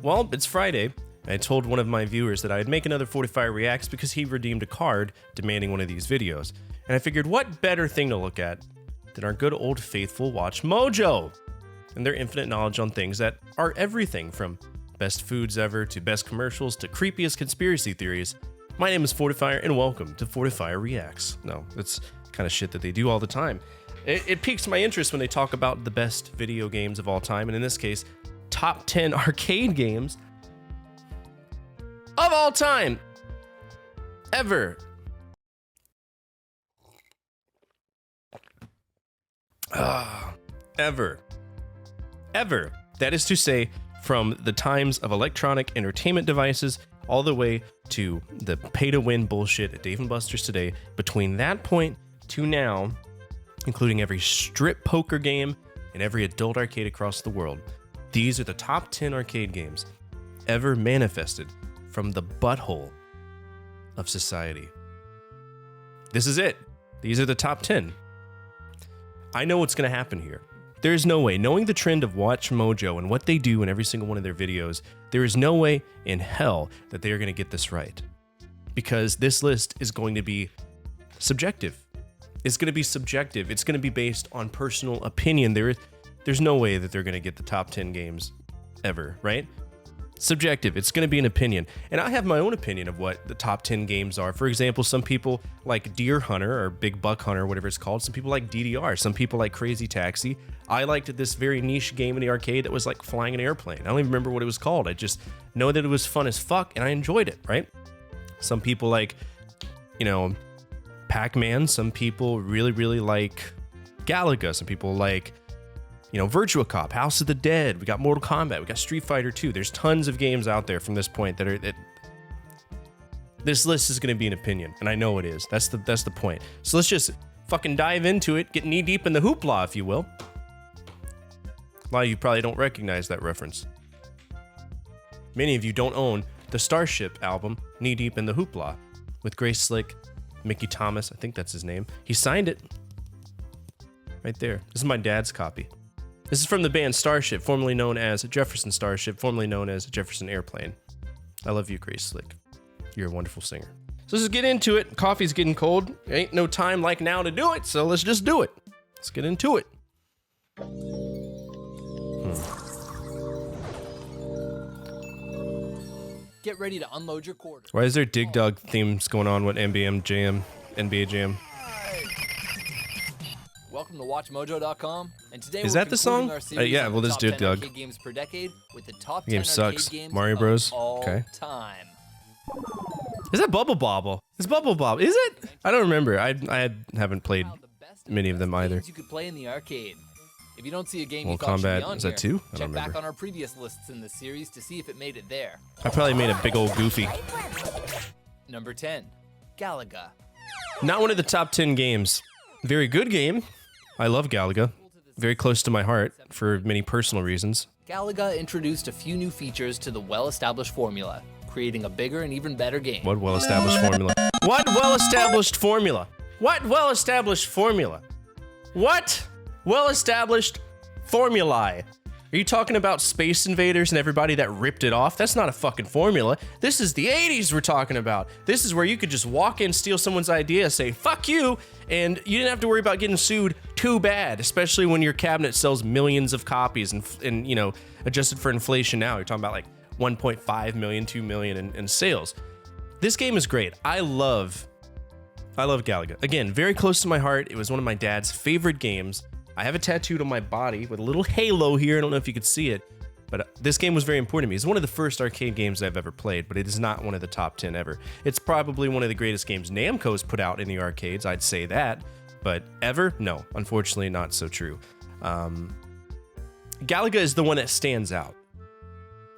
Well, it's Friday. I told one of my viewers that I'd make another Fortefyre Reacts because he redeemed a card demanding one of these videos. And I figured what better thing to look at than our good old faithful WatchMojo and their infinite knowledge on things that are everything from best foods ever to best commercials to creepiest conspiracy theories. My name is Fortefyre and welcome to Fortefyre Reacts. No, that's kind of shit that they do all the time. It piques my interest when they talk about the best video games of all time, and in this case, top 10 arcade games of all time, ever. Ever. That is to say, from the times of electronic entertainment devices all the way to the pay-to-win bullshit at Dave & Buster's today. Between that point to now, including every strip poker game and every adult arcade across the world, these are the top 10 arcade games ever manifested from the butthole of society. This is it. These are the top 10. I know what's going to happen here. There is no way, knowing the trend of WatchMojo and what they do in every single one of their videos, there is no way in hell that they are going to get this right. Because this list is going to be subjective. It's going to be subjective. It's going to be based on personal opinion. There's no way that they're going to get the top 10 games ever, right? Subjective. It's going to be an opinion. And I have my own opinion of what the top 10 games are. For example, some people like Deer Hunter or Big Buck Hunter, whatever it's called. Some people like DDR. Some people like Crazy Taxi. I liked this very niche game in the arcade that was like flying an airplane. I don't even remember what it was called. I just know that it was fun as fuck and I enjoyed it, right? Some people like, Pac-Man. Some people really like Galaga. Some people like Virtua Cop, House of the Dead. We got Mortal Kombat. We got Street Fighter 2. There's tons of games out there from this point that this list is going to be an opinion, and I know it is. That's the point. So let's just fucking dive into it, get knee deep in the hoopla, if you will. A lot of you probably don't recognize that reference. Many of you don't own the Starship album, Knee Deep in the Hoopla, with Grace Slick, Mickey Thomas. I think that's his name. He signed it right there. This is my dad's copy. This is from the band Starship, formerly known as Jefferson Starship, formerly known as Jefferson Airplane. I love you, Grace Slick. You're a wonderful singer. So let's just get into it. Coffee's getting cold. Ain't no time like now to do it, so let's just do it. Let's get into it. Get ready to unload your quarter. Why is there Dig Dug themes going on with NBA Jam? Welcome to WatchMojo.com, and today is we're that the song? our series Yeah, on well, the this top Dig 10 Dug arcade games per decade with the top 10 game arcade sucks. games Mario Bros. of all Okay. time. Is that Bubble Bobble? It's Bubble Bobble. Is it? I don't remember. I haven't played Now, the best many of them best either. games you could play in the arcade. If you don't see a game you Mortal thought should be Kombat, on is that here, 2? I check don't back remember. on our previous lists in this series to see if it made it there. I probably made a big old goofy. Number 10, Galaga. Not one of the top 10 games. Very good game. I love Galaga. Very close to my heart for many personal reasons. Galaga introduced a few new features to the well-established formula, creating a bigger and even better game. What well-established formula? What well-established formula? What well-established formula? What well-established formulae? Are you talking about Space Invaders and everybody that ripped it off? That's not a fucking formula. This is the 80s we're talking about. This is where you could just walk in, steal someone's idea, say, fuck you, and you didn't have to worry about getting sued too bad, especially when your cabinet sells millions of copies and adjusted for inflation now. You're talking about like 1.5 million, 2 million in sales. This game is great. I love Galaga. Again, very close to my heart. It was one of my dad's favorite games. I have it tattooed on my body with a little halo here. I don't know if you could see it, but this game was very important to me. It's one of the first arcade games I've ever played, but it is not one of the top 10 ever. It's probably one of the greatest games Namco's put out in the arcades, I'd say that, but ever? No, unfortunately not so true. Galaga is the one that stands out,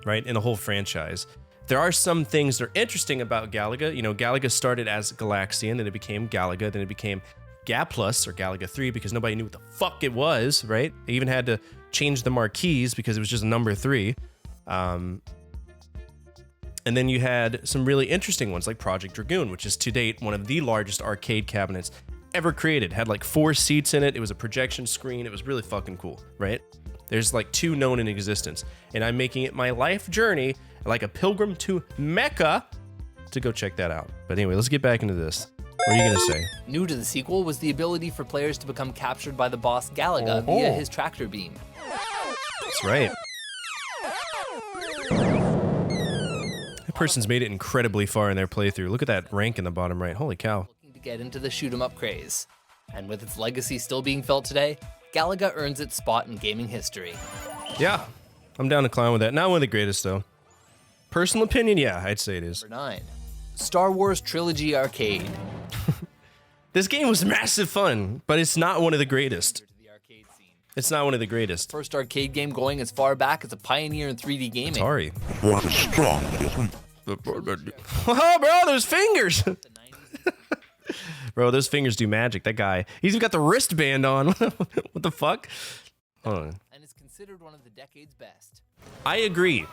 right, in the whole franchise. There are some things that are interesting about Galaga. Galaga started as Galaxian, then it became Galaga, then it became Gaplus or Galaga 3 because nobody knew what the fuck it was, right? They even had to change the marquees because it was just number 3. And then you had some really interesting ones like Project Dragoon, which is to date one of the largest arcade cabinets ever created. Had like 4 seats in it. It was a projection screen. It was really fucking cool, right? There's like 2 known in existence, and I'm making it my life journey, like a pilgrim to Mecca, to go check that out. But anyway, let's get back into this. What are you gonna say? New to the sequel was the ability for players to become captured by the boss Galaga via his tractor beam. That's right. That person's made it incredibly far in their playthrough. Look at that rank in the bottom right. Holy cow. Looking to get into the shoot 'em up craze. And with its legacy still being felt today, Galaga earns its spot in gaming history. Yeah, I'm down to clown with that. Not one of the greatest, though. Personal opinion, yeah, I'd say it is. Number 9. Star Wars Trilogy Arcade. This game was massive fun, but it's not one of the greatest. To the arcade scene. It's not one of the greatest. First arcade game going as far back as a pioneer in 3D gaming. Atari. What is strong, isn't Oh, bro, those fingers! Bro, those fingers do magic. That guy, he's even got the wristband on. What the fuck? Hold on. And is considered one of the decade's best. I agree.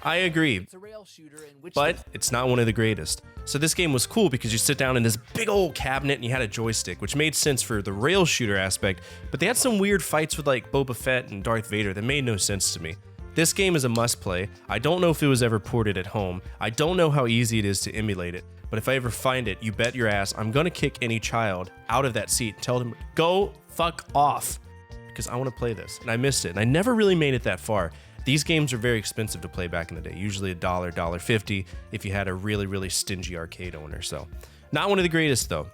It's a rail shooter in which But it's not one of the greatest. So this game was cool because you sit down in this big old cabinet and you had a joystick, which made sense for the rail shooter aspect, but they had some weird fights with like Boba Fett and Darth Vader that made no sense to me. This game is a must play. I don't know if it was ever ported at home. I don't know how easy it is to emulate it, but if I ever find it, you bet your ass I'm gonna kick any child out of that seat and tell them, go fuck off, because I wanna play this. And I missed it, and I never really made it that far. These games are very expensive to play back in the day, usually $1, $1.50 if you had a really, really stingy arcade owner. So, not one of the greatest though.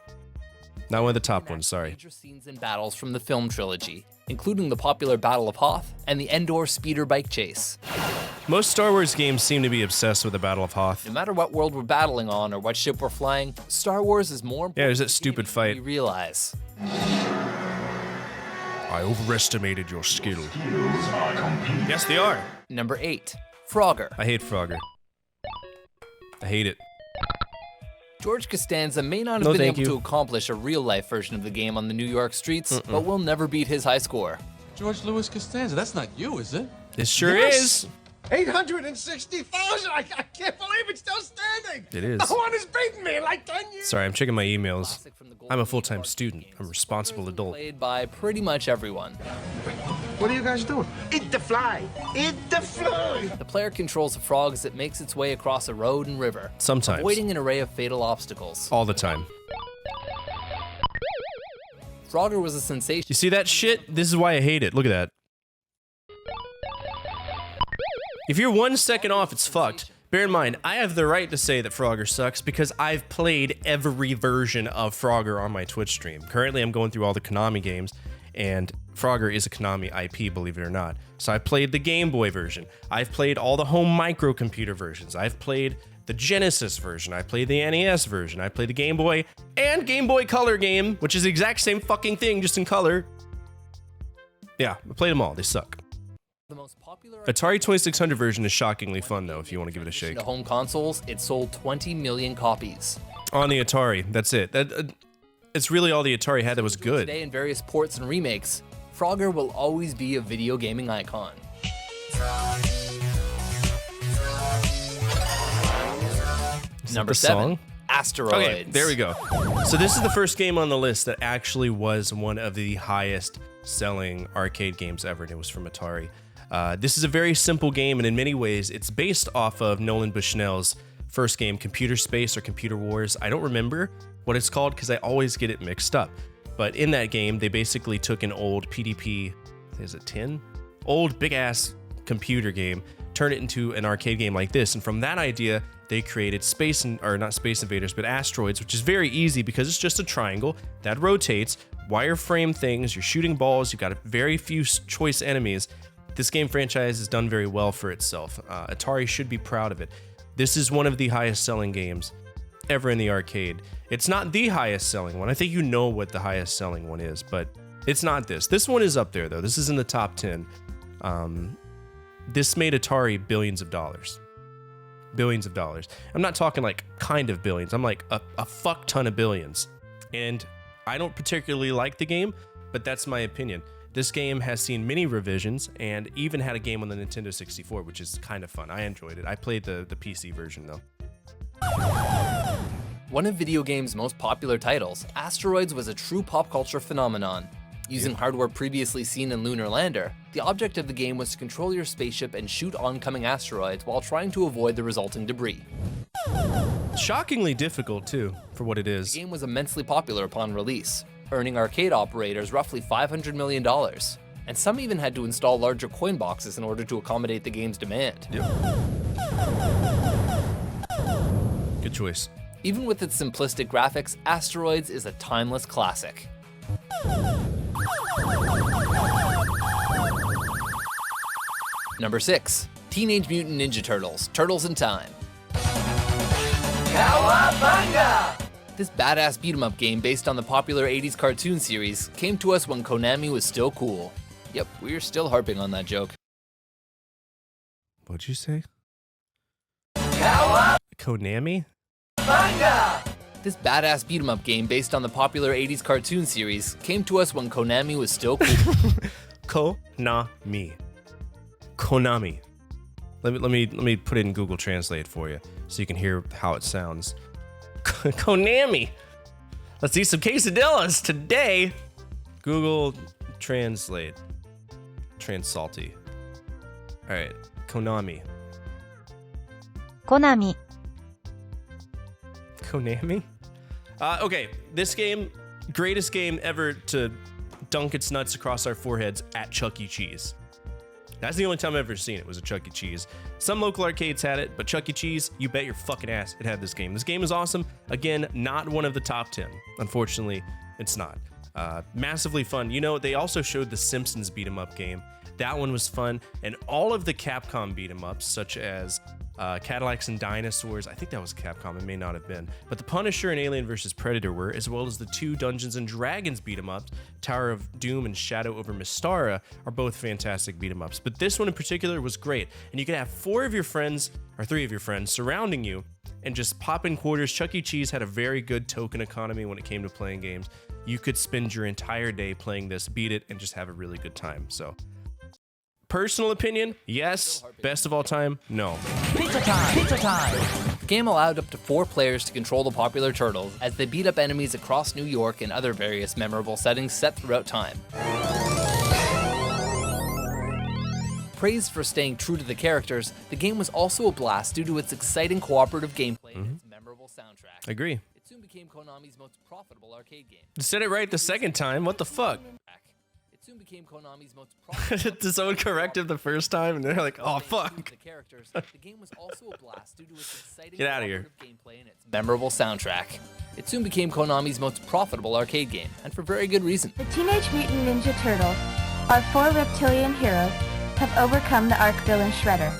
Not one of the top ones, sorry. major scenes and battles from the film trilogy, including the popular Battle of Hoth and the Endor speeder bike chase. Most Star Wars games seem to be obsessed with the Battle of Hoth. No matter what world we're battling on or what ship we're flying, Star Wars is more important. Yeah, there's that to stupid gaming fight. than we realize. I overestimated your skill. Yes, they are. Number 8. Frogger. I hate Frogger. I hate it. George Costanza may not have No, been thank able you. to accomplish a real-life version of the game on the New York streets, but will never beat his high score. George Louis Costanza, that's not you, is it? It sure Yes. is. 860,000! I can't believe it's still standing! It is. No one has beaten me in like 10 years! Sorry, I'm checking my emails. Classic from the golden I'm a age full-time of arcade student. games. I'm a responsible adult. Played by pretty much everyone. What are you guys doing? Eat the fly! Eat the fly! The player controls a frog as it makes its way across a road and river, Sometimes. avoiding an array of fatal obstacles. All the time. Frogger was a sensation. You see that shit? This is why I hate it. Look at that. If you're 1 second off, it's fucked. Bear in mind, I have the right to say that Frogger sucks because I've played every version of Frogger on my Twitch stream. Currently, I'm going through all the Konami games, and Frogger is a Konami IP, believe it or not. So I played the Game Boy version. I've played all the home microcomputer versions. I've played the Genesis version. I played the NES version. I played the Game Boy and Game Boy Color game, which is the exact same fucking thing, just in color. Yeah, I played them all. They suck. The most popular Atari 2600 version is shockingly fun, though, if you want to give it a shake. to home consoles, it sold 20 million copies. On the Atari, that's it. It's really all the Atari had that was good. Today in various ports and remakes, Frogger will always be a video gaming icon. Number the 7. song? Asteroids. Okay, there we go. So this is the first game on the list that actually was one of the highest selling arcade games ever, and it was from Atari. This is a very simple game, and in many ways, it's based off of Nolan Bushnell's first game, Computer Space or Computer Wars. I don't remember what it's called because I always get it mixed up. But in that game, they basically took an old PDP, is it 10? Old big-ass computer game, turned it into an arcade game like this, and from that idea, they created not Space Invaders, but Asteroids, which is very easy because it's just a triangle that rotates, wireframe things, you're shooting balls, you've got very few choice enemies. This game franchise has done very well for itself. Atari should be proud of it. This is one of the highest selling games ever in the arcade. It's not the highest selling one. I think you know what the highest selling one is, but it's not this. This one is up there, though. This is in the top 10. This made Atari billions of dollars. Billions of dollars. I'm not talking like kind of billions. I'm like a fuck ton of billions. And I don't particularly like the game, but that's my opinion. This game has seen many revisions and even had a game on the Nintendo 64, which is kind of fun. I enjoyed it. I played the PC version, though. One of video games' most popular titles, Asteroids was a true pop culture phenomenon. Using hardware previously seen in Lunar Lander, the object of the game was to control your spaceship and shoot oncoming asteroids while trying to avoid the resulting debris. Shockingly difficult, too, for what it The is. game was immensely popular upon release, earning arcade operators roughly $500 million, and some even had to install larger coin boxes in order to accommodate the game's demand. Good choice. Even with its simplistic graphics, Asteroids is a timeless classic. Number 6, Teenage Mutant Ninja Turtles, Turtles in Time. Cowabunga! This badass beat-em-up game based on the popular 80s cartoon series came to us when Konami was still cool. Yep, we're still harping on that joke. What'd you say? Cowabunga! Konami? This badass beat-em-up game based on the popular 80s cartoon series came to us when Konami was still cool. Konami. Konami. Let me put it in Google Translate for you so you can hear how it sounds. Konami. Let's eat some quesadillas today. Google Translate. Transalty. All right, Konami. Konami. Konami? Okay, this game, greatest game ever to dunk its nuts across our foreheads at Chuck E. Cheese. That's the only time I've ever seen it, was at Chuck E. Cheese. Some local arcades had it, but Chuck E. Cheese, you bet your fucking ass it had this game. This game is awesome. Again, not one of the top 10. Unfortunately, it's not. Massively fun. You know, they also showed the Simpsons beat 'em up game. That one was fun. And all of the Capcom beat 'em ups, such as Cadillacs and Dinosaurs. I think that was Capcom, it may not have been. But the Punisher and Alien vs. Predator were, as well as the two Dungeons and Dragons beat 'em ups, Tower of Doom and Shadow over Mystara, are both fantastic beat 'em ups. But this one in particular was great. And you could have 4 of your friends, or 3 of your friends, surrounding you and just pop in quarters. Chuck E. Cheese had a very good token economy when it came to playing games. You could spend your entire day playing this, beat it, and just have a really good time. So, personal opinion, yes. Best of all time, no. Pizza time! Pizza time! The game allowed up to 4 players to control the popular turtles as they beat up enemies across New York and other various memorable settings set throughout time. Praised for staying true to the characters, the game was also a blast due to its exciting cooperative gameplay and its memorable soundtrack. Agree. It soon became Konami's most profitable arcade game. You said it right the second time, what the fuck? It soon became Konami's most profitable. Did someone correct him the first time and they're like, oh fuck. The characters, the game was also a blast due to its exciting Get outta here. cooperative gameplay and its memorable soundtrack. It soon became Konami's most profitable arcade game, and for very good reason. The Teenage Mutant Ninja Turtles, our 4 reptilian heroes, have overcome the arch villain Shredder.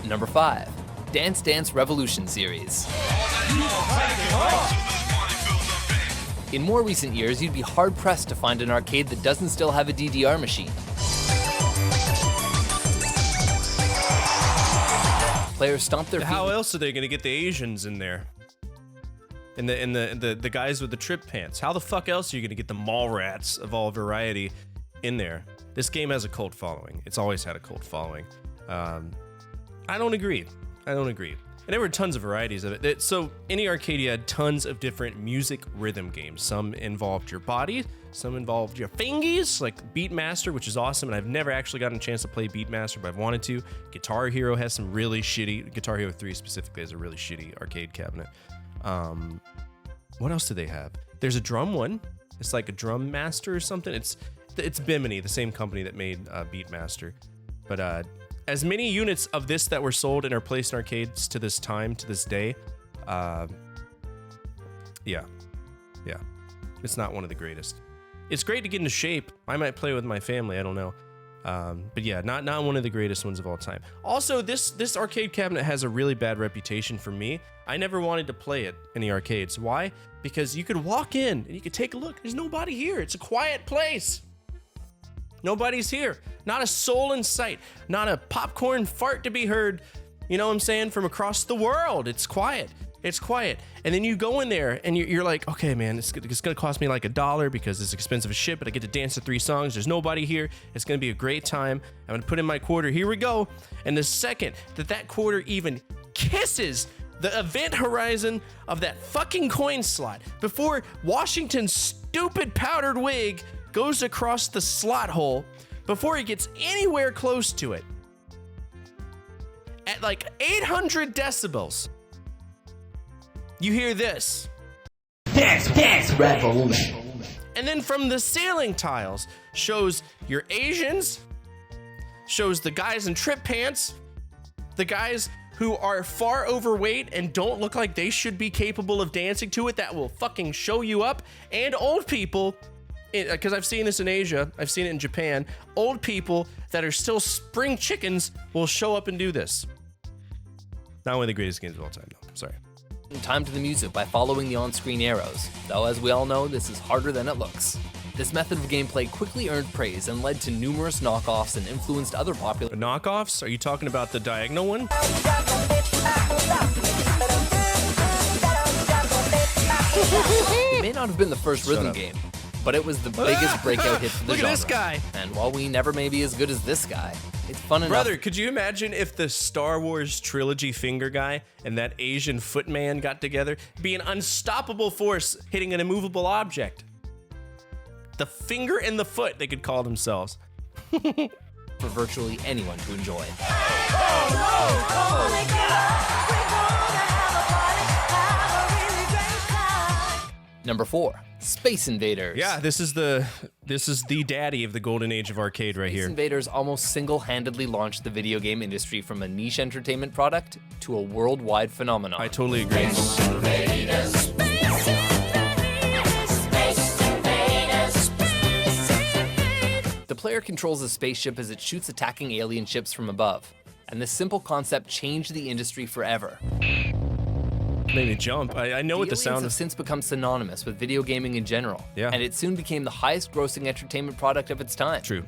Number 5, Dance Dance Revolution series. In more recent years, you'd be hard-pressed to find an arcade that doesn't still have a DDR machine. Players stomp their feet. How else are they gonna get the Asians in there? And the guys with the trip pants. How the fuck else are you gonna get the mall rats of all variety in there? This game has a cult following. It's always had a cult following. I don't agree. And there were tons of varieties of it. So any arcade, you had tons of different music rhythm games. Some involved your body, some involved your fingies, like Beatmaster, which is awesome. And I've never actually gotten a chance to play Beatmaster, but I've wanted to. Guitar Hero has some really shitty, Guitar Hero 3 specifically has a really shitty arcade cabinet. What else do they have? There's a drum one. It's like a Drum Master or something. It's Bimini, the same company that made Beatmaster. But as many units of this that were sold and are placed in arcades to this day, yeah, it's not one of the greatest. It's great to get into shape. I might play with my family, I don't know. But yeah, not one of the greatest ones of all time. Also, this arcade cabinet has a really bad reputation for me. I never wanted to play it in the arcades. Why? Because you could walk in and you could take a look. There's nobody here. It's a quiet place. Nobody's here. Not a soul in sight. Not a popcorn fart to be heard, you know what I'm saying, from across the world. It's quiet. It's quiet. And then you go in there and you're like, okay, man, it's going to cost me like $1 because it's expensive as shit, but I get to dance to 3 songs. There's nobody here. It's going to be a great time. I'm going to put in my quarter. Here we go. And the second that quarter even kisses the event horizon of that fucking coin slot, before Washington stupid powdered wig goes across the slot hole before he gets anywhere close to it. At like 800 decibels, you hear this. Dance revolution. And then from the ceiling tiles shows your Asians, shows the guys in trip pants, the guys who are far overweight and don't look like they should be capable of dancing to it, that will fucking show you up, and old people, because I've seen this in Asia, I've seen it in Japan, old people that are still spring chickens will show up and do this. Not one of the greatest games of all time, though. Sorry. Time to the music by following the on-screen arrows, though as we all know, this is harder than it looks. This method of gameplay quickly earned praise and led to numerous knockoffs and influenced other popular Knockoffs? Are you talking about the diagonal one? It may not have been the first rhythm game, but it was the biggest breakout hit for the Look genre. at this guy. And while we never may be as good as this guy, it's fun enough. Brother, could you imagine if the Star Wars trilogy finger guy and that Asian footman got together? Be an unstoppable force hitting an immovable object. The finger and the foot, they could call themselves. for virtually anyone to enjoy. Number 4, Space Invaders. Yeah, this is the daddy of the golden age of arcade right Space here. Invaders almost single-handedly launched the video game industry from a niche entertainment product to a worldwide phenomenon. I totally agree. The player controls a spaceship as it shoots attacking alien ships from above, and this simple concept changed the industry forever. Made me jump. I know what the Aliens sound have is. since become synonymous with video gaming in general, Yeah. and it soon became the highest-grossing entertainment product of its time. True.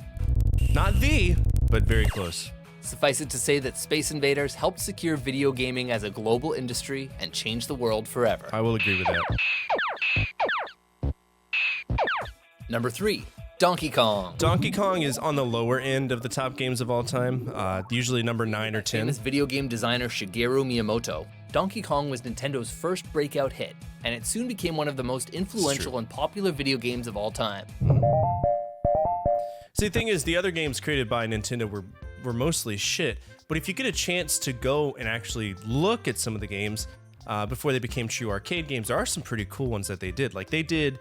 Not the, but very close. Suffice it to say that Space Invaders helped secure video gaming as a global industry and change the world forever. I will agree with that. Number 3, Donkey Kong. Donkey Kong is on the lower end of the top games of all time, usually number 9 or 10. Famous video game designer Shigeru Miyamoto, Donkey Kong was Nintendo's first breakout hit, and it soon became one of the most influential and popular video games of all time. See, the thing is, the other games created by Nintendo were mostly shit, but if you get a chance to go and actually look at some of the games before they became true arcade games, there are some pretty cool ones that they did. Like, they did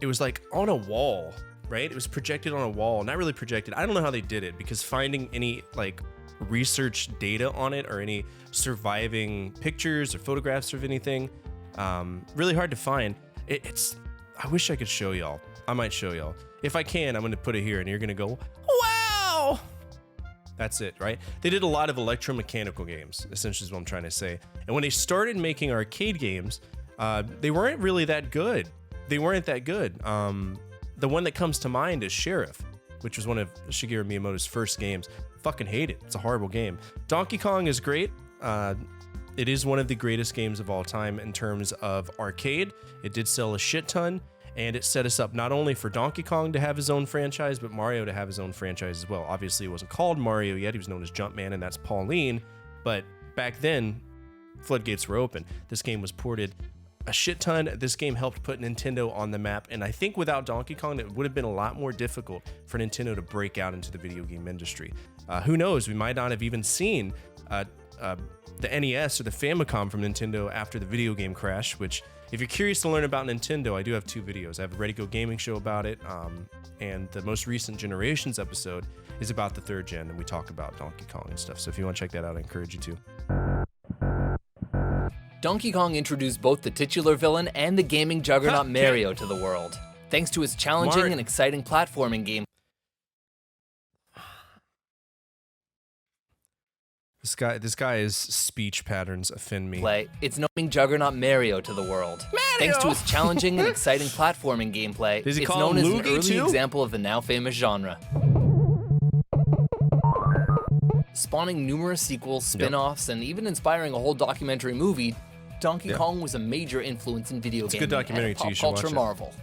it was like on a wall, right? It was projected on a wall. Not really projected. I don't know how they did it, because finding any, like, research data on it or any surviving pictures or photographs of anything, really hard to find. I wish I could show y'all. I might show y'all. If I can, I'm going to put it here and you're going to go, wow! That's it, right? They did a lot of electromechanical games, essentially is what I'm trying to say. And when they started making arcade games, they weren't really that good. They weren't that good. The one that comes to mind is Sheriff, which was one of Shigeru Miyamoto's first games. Fucking hate it. It's a horrible game. Donkey Kong is great. It is one of the greatest games of all time in terms of arcade. It did sell a shit ton, and it set us up not only for Donkey Kong to have his own franchise, but Mario to have his own franchise as well. Obviously, it wasn't called Mario yet. He was known as Jumpman, and that's Pauline. But back then, floodgates were open. This game was ported a shit ton. This game helped put Nintendo on the map, and I think without Donkey Kong, it would have been a lot more difficult for Nintendo to break out into the video game industry. Who knows? We might not have even seen the NES or the Famicom from Nintendo after the video game crash, which, if you're curious to learn about Nintendo, I do have 2 videos. I have a Ready Go Gaming show about it, and the most recent Generations episode is about the 3rd gen, and we talk about Donkey Kong and stuff. So if you want to check that out, I encourage you to. Donkey Kong introduced both the titular villain and the gaming juggernaut Mario to the world, thanks to its challenging and exciting platforming game. This guy's speech patterns offend me. It's known juggernaut Mario to the world. Thanks to its challenging and exciting platforming gameplay, Does he it's call known him as an Loogie early too? example of the now famous genre. Spawning numerous sequels, spin-offs, and even inspiring a whole documentary movie, Donkey Kong was a major influence in video gaming good documentary and a too, you pop should culture watch it. marvel.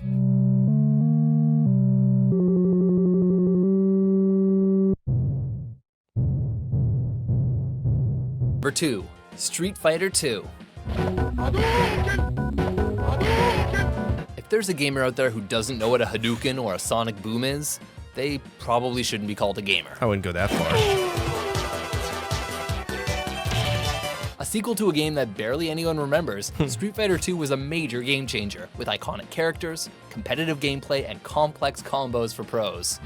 Number 2, Street Fighter 2. If there's a gamer out there who doesn't know what a Hadouken or a Sonic Boom is, they probably shouldn't be called a gamer. I wouldn't go that far. A sequel to a game that barely anyone remembers, Street Fighter II was a major game changer, with iconic characters, competitive gameplay, and complex combos for pros.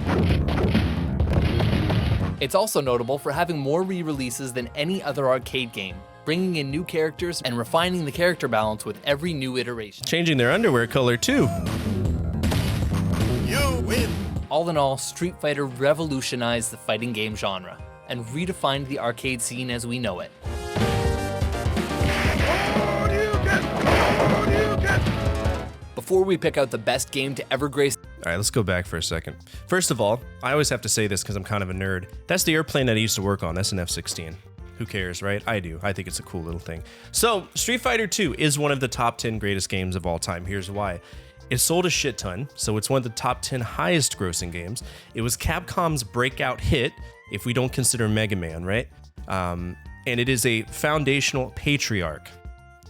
It's also notable for having more re-releases than any other arcade game, bringing in new characters and refining the character balance with every new iteration. Changing their underwear color too. You win. All in all, Street Fighter revolutionized the fighting game genre and redefined the arcade scene as we know it. Before we pick out the best game to ever grace... All right, let's go back for a second. First of all, I always have to say this because I'm kind of a nerd. That's the airplane that I used to work on. That's an F-16. Who cares, right? I do. I think it's a cool little thing. So, Street Fighter 2 is one of the top 10 greatest games of all time. Here's why. It sold a shit ton, so it's one of the top 10 highest grossing games. It was Capcom's breakout hit, if we don't consider Mega Man, right? And it is a foundational patriarch,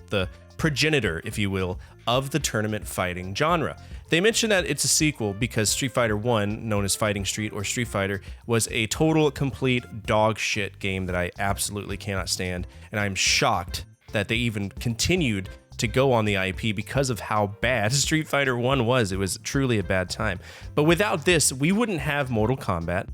the progenitor, if you will, of the tournament fighting genre. They mention that it's a sequel because Street Fighter 1, known as Fighting Street or Street Fighter, was a total, complete dog shit game that I absolutely cannot stand, and I'm shocked that they even continued to go on the IP because of how bad Street Fighter 1 was. It was truly a bad time. But without this, we wouldn't have Mortal Kombat,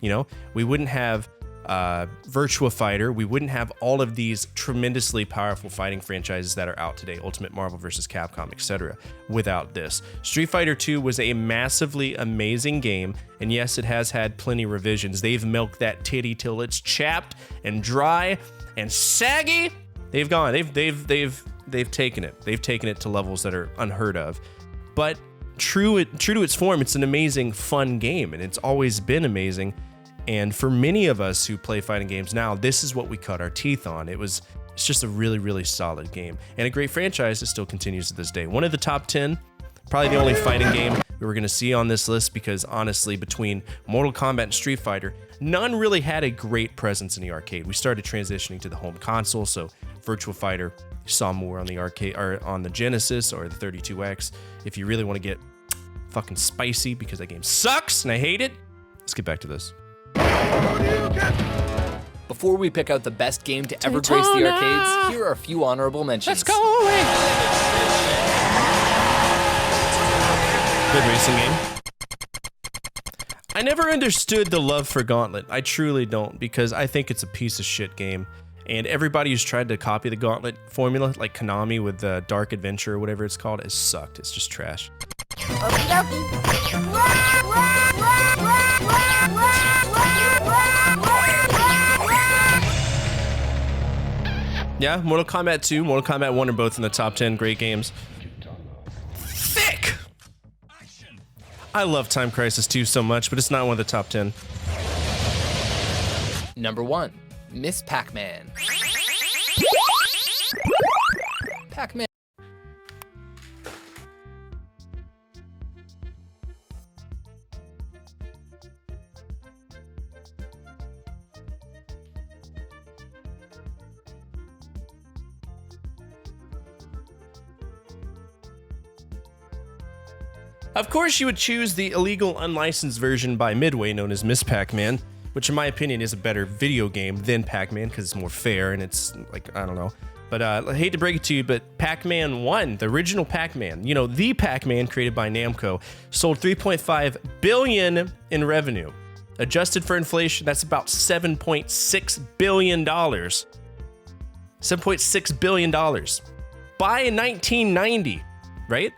you know? We wouldn't have Virtua Fighter, we wouldn't have all of these tremendously powerful fighting franchises that are out today, Ultimate Marvel vs. Capcom, etc. without this. Street Fighter 2 was a massively amazing game, and yes, it has had plenty of revisions. They've milked that titty till it's chapped and dry and saggy. They've gone, they've taken it. They've taken it to levels that are unheard of. But true to its form, it's an amazing, fun game, and it's always been amazing. And for many of us who play fighting games now, this is what we cut our teeth on. It's just a really, really solid game. And a great franchise that still continues to this day. One of the top 10, probably the only fighting game we were going to see on this list because honestly, between Mortal Kombat and Street Fighter, none really had a great presence in the arcade. We started transitioning to the home console, so Virtua Fighter saw more on the arcade or on the Genesis or the 32X. If you really want to get fucking spicy because that game sucks and I hate it, let's get back to this. Before we pick out the best game to ever grace the arcades, here are a few honorable mentions. Let's go away. Good racing game. I never understood the love for Gauntlet. I truly don't, because I think it's a piece of shit game. And everybody who's tried to copy the Gauntlet formula, like Konami with the Dark Adventure or whatever it's called, has sucked. It's just trash. Yeah, Mortal Kombat 2, Mortal Kombat 1 are both in the top 10 great games. Thick! I love Time Crisis 2 so much, but it's not one of the top 10. Number 1, Miss Pac-Man. Pac-Man. Of course, you would choose the illegal, unlicensed version by Midway, known as Miss Pac-Man, which in my opinion is a better video game than Pac-Man because it's more fair and it's like, I don't know. But I hate to break it to you, but Pac-Man 1, the original Pac-Man, you know, the Pac-Man created by Namco, sold $3.5 billion in revenue. Adjusted for inflation, that's about $7.6 billion. $7.6 billion. By 1990, right?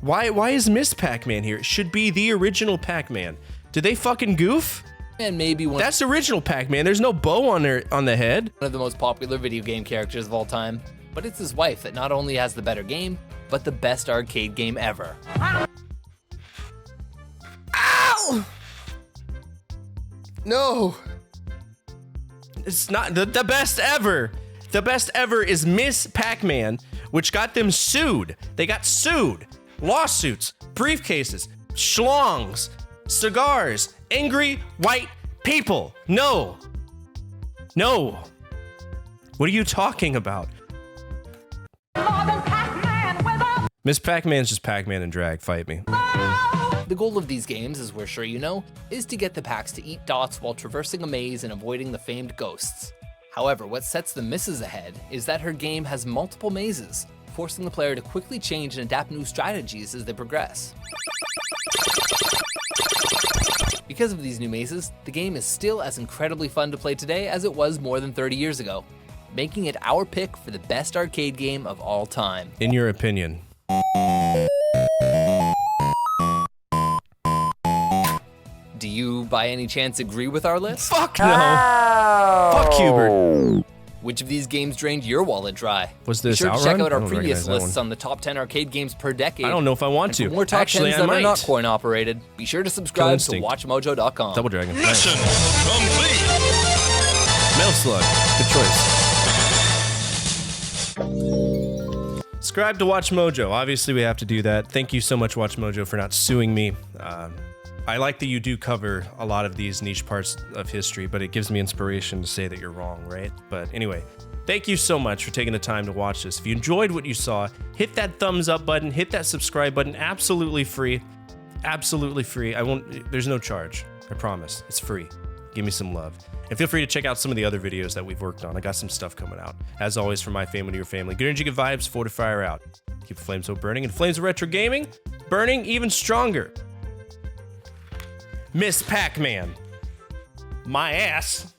Why is Miss Pac-Man here? It should be the original Pac-Man. Did they fucking goof? And maybe one That's original Pac-Man. There's no bow on the head. One of the most popular video game characters of all time. But it's his wife that not only has the better game, but the best arcade game ever. Ow! No. It's not the best ever. The best ever is Miss Pac-Man, which got them sued. They got sued. Lawsuits, briefcases, schlongs, cigars, angry white people. No. No. What are you talking about? Miss Pac-Man's just Pac-Man and drag. Fight me. The goal of these games, as we're sure you know, is to get the Pacs to eat dots while traversing a maze and avoiding the famed ghosts. However, what sets the misses ahead is that her game has multiple mazes, forcing the player to quickly change and adapt new strategies as they progress. Because of these new mazes, the game is still as incredibly fun to play today as it was more than 30 years ago, making it our pick for the best arcade game of all time. In your opinion. Do you, by any chance, agree with our list? Fuck no. Fuck Hubert. Which of these games drained your wallet dry? Was this Be sure to Outrun? check out I our don't previous recognize that lists one. on the top 10 arcade games per decade. I don't know if I want And to. for more top Actually, 10s I that might. are not coin operated, be sure to subscribe to Instinct. WatchMojo.com. Double Dragon. Mission complete. Metal Slug. Good choice. Subscribe to WatchMojo. Obviously, we have to do that. Thank you so much, WatchMojo, for not suing me. I like that you do cover a lot of these niche parts of history, but it gives me inspiration to say that you're wrong, right? But anyway, thank you so much for taking the time to watch this. If you enjoyed what you saw, hit that thumbs up button, hit that subscribe button, absolutely free. Absolutely free. There's no charge. I promise. It's free. Give me some love. And feel free to check out some of the other videos that we've worked on. I got some stuff coming out. As always, from my family to your family. Good energy, good vibes, Fortefyre out. Keep the flames so burning, and flames of retro gaming burning even stronger. Miss Pac-Man. My ass.